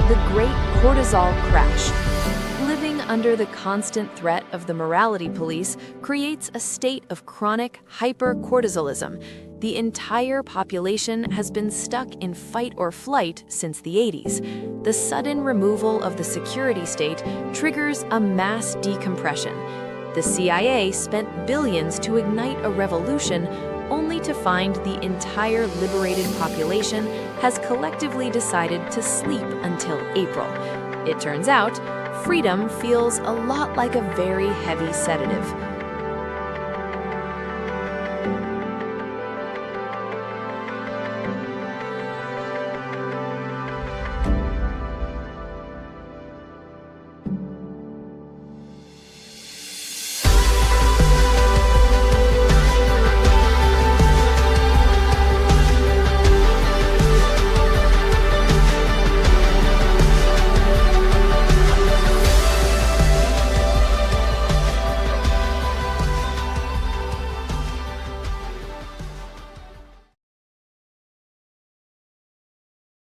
the Great Cortisol Crash. Living under the constant threat of the morality police creates a state of chronic hypercortisolism. The entire population has been stuck in fight or flight since the 80s. The sudden removal of the security state triggers a mass decompression. The CIA spent billions to ignite a revolution, only to find the entire liberated population has collectively decided to sleep until April. It turns out, freedom feels a lot like a very heavy sedative.